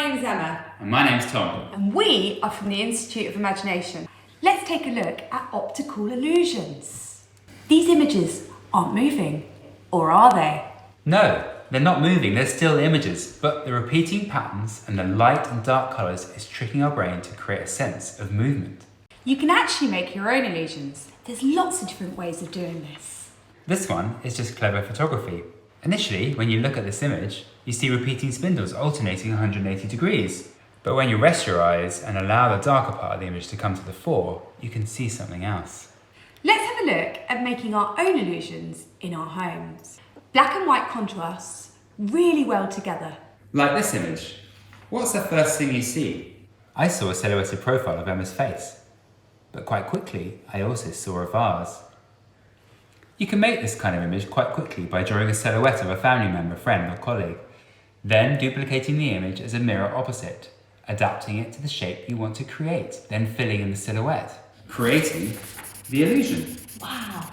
name's Emma. And my name's Tom. And we are from the Institute of Imagination. Let's take a look at optical illusions. These images aren't moving, or are they? No, they're not moving, they're still images, but the repeating patterns and the light and dark colours is tricking our brain to create a sense of movement. You can actually make your own illusions. There's lots of different ways of doing this. This one is just clever photography. Initially, when you look at this image, you see repeating spindles alternating 180 degrees. But when you rest your eyes and allow the darker part of the image to come to the fore, you can see something else. Let's have a look at making our own illusions in our homes. Black and white contrasts really well together. Like this image. What's the first thing you see? I saw a silhouetted profile of Emma's face. But quite quickly, I also saw a vase. You can make this kind of image quite quickly by drawing a silhouette of a family member, friend or colleague. Then duplicating the image as a mirror opposite, adapting it to the shape you want to create, then filling in the silhouette. Creating the illusion. Wow,